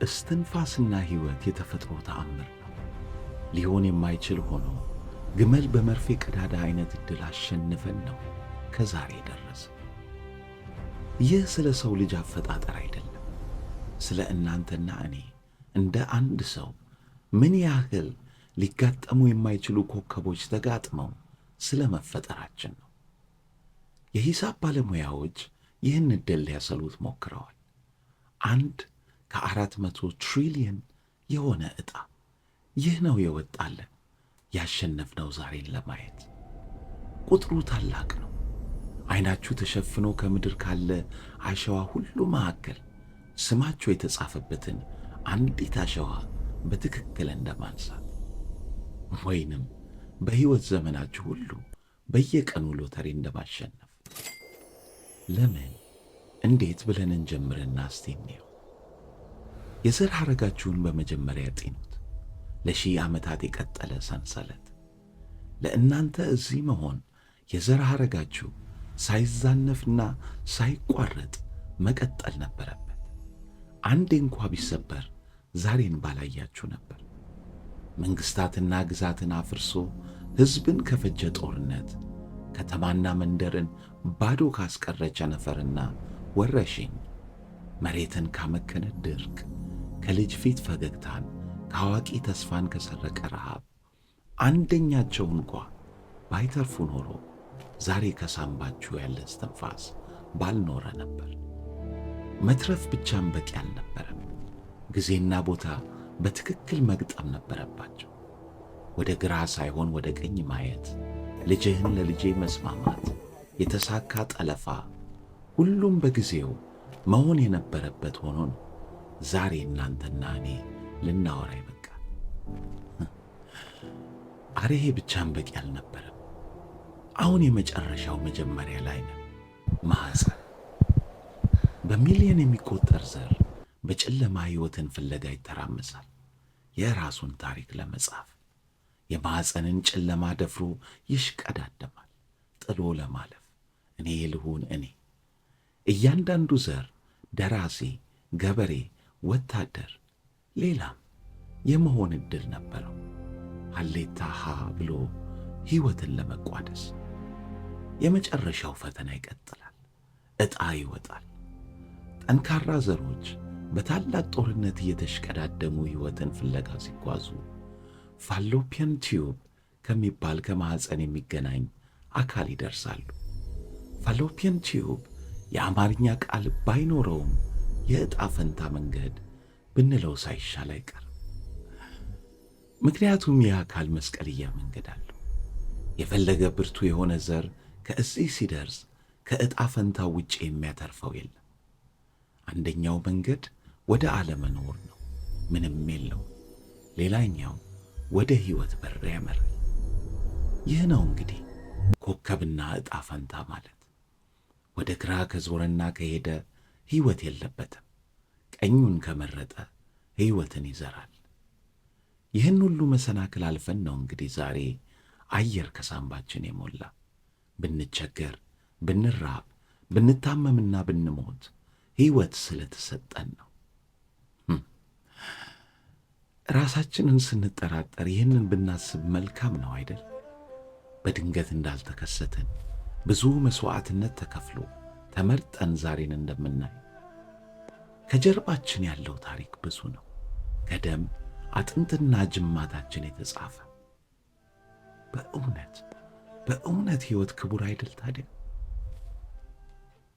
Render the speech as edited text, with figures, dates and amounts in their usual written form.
እስትንፋስና ሕይወት የተፈጥሮ ተአምር ነው። ሊሆን የማይችል ሆኖ ግመል በመርፌ ቀዳዳ አይነት ዕድል አሸንፈን ነው ከዛሬ ደረሰ። ይህ ስለ ሰው ልጅ አፈጣጠር አይደለም፣ ስለ እናንተና እኔ እንደ አንድ ሰው ምን ያህል ሊጋጠሙ የማይችሉ ኮከቦች ተጋጥመው ስለ መፈጠራችን ነው። የሂሳብ ባለሙያዎች ይህን ዕድል ሊያሰሉት ሞክረዋል። 1 ከ400 ትሪሊየን የሆነ ዕጣ። ይህ ነው የወጣለን ያሸነፍነው ዛሬን ለማየት። ቁጥሩ ታላቅ ነው። ዓይናችሁ ተሸፍኖ ከምድር ካለ አሸዋ ሁሉ መካከል ስማችሁ የተጻፈበትን አንዲት አሸዋ በትክክል እንደማንሳት፣ ወይንም በሕይወት ዘመናችሁ ሁሉ በየቀኑ ሎተሪ እንደማሸነፍ። ለምን እንዴት ብለን እንጀምርና እስቲ እንየው። የዘር ሐረጋችሁን በመጀመሪያ ጢኑት። ለ1000 ዓመታት የቀጠለ ሰንሰለት። ለእናንተ እዚህ መሆን የዘር ሐረጋችሁ ሳይዛነፍና ሳይቋረጥ መቀጠል ነበረበት። አንዴ እንኳ ቢሰበር ዛሬን ባላያችሁ ነበር። መንግሥታትና ግዛትን አፍርሶ ሕዝብን ከፈጀ ጦርነት፣ ከተማና መንደርን ባዶ ካስቀረ ቸነፈርና ወረሽኝ፣ መሬትን ካመከነ ድርቅ፣ ከልጅ ፊት ፈገግታን ከአዋቂ ተስፋን ከሰረቀ ረሃብ አንደኛቸው እንኳ ባይተርፉ ኖሮ ዛሬ ከሳምባችሁ ያለ እስትንፋስ ባልኖረ ነበር። መትረፍ ብቻም በቂ አልነበረም። ጊዜና ቦታ በትክክል መግጠም ነበረባቸው። ወደ ግራ ሳይሆን ወደ ቀኝ ማየት፣ ልጅህን ለልጄ መስማማት፣ የተሳካ ጠለፋ፣ ሁሉም በጊዜው መሆን የነበረበት ሆኖ ነው ዛሬ እናንተና እኔ ልናወራ ይበቃል። አረ ይሄ ብቻም በቂ አልነበረም። አሁን የመጨረሻው መጀመሪያ ላይ ነው። ማኅፀን። በሚሊዮን የሚቆጠር ዘር በጨለማ ሕይወትን ፍለጋ ይተራመሳል የራሱን ታሪክ ለመጻፍ። የማኅፀንን ጨለማ ደፍሮ ይሽቀዳደማል ጥሎ ለማለፍ። እኔ ልሁን እኔ። እያንዳንዱ ዘር ደራሲ፣ ገበሬ፣ ወታደር፣ ሌላም የመሆን ዕድል ነበረው። ሀሌታ ሃ ብሎ ሕይወትን ለመቋደስ። የመጨረሻው ፈተና ይቀጥላል። ዕጣ ይወጣል። ጠንካራ ዘሮች በታላቅ ጦርነት እየተሽቀዳደሙ ሕይወትን ፍለጋ ሲጓዙ ፋሎፒያን ቲዩብ ከሚባል ከማኅፀን የሚገናኝ አካል ይደርሳሉ። ፋሎፒያን ቲዩብ የአማርኛ ቃል ባይኖረውም የዕጣ ፈንታ መንገድ ብንለው ሳይሻል አይቀርም። ምክንያቱም ይህ አካል መስቀልያ መንገድ አለው። የፈለገ ብርቱ የሆነ ዘር ከእዚህ ሲደርስ ከዕጣ ፈንታው ውጭ የሚያተርፈው የለም። አንደኛው መንገድ ወደ አለመኖር ነው፣ ምንም የለው። ሌላኛው ወደ ሕይወት በር ያመራል። ይህ ነው እንግዲህ ኮከብና ዕጣ ፈንታ ማለት። ወደ ግራ ከዞረና ከሄደ ሕይወት የለበትም። ቀኙን ከመረጠ ሕይወትን ይዘራል። ይህን ሁሉ መሰናክል አልፈን ነው እንግዲህ ዛሬ አየር ከሳምባችን የሞላ። ብንቸገር፣ ብንራብ፣ ብንታመምና ብንሞት ሕይወት ስለተሰጠን ነው። ራሳችንን ስንጠራጠር ይህንን ብናስብ መልካም ነው አይደል? በድንገት እንዳልተከሰትን ብዙ መሥዋዕትነት ተከፍሎ ተመርጠን ዛሬን እንደምናይ። ከጀርባችን ያለው ታሪክ ብዙ ነው፣ ከደም አጥንትና ጅማታችን የተጻፈ። በእውነት ሕይወት ክቡር አይደል ታዲያ?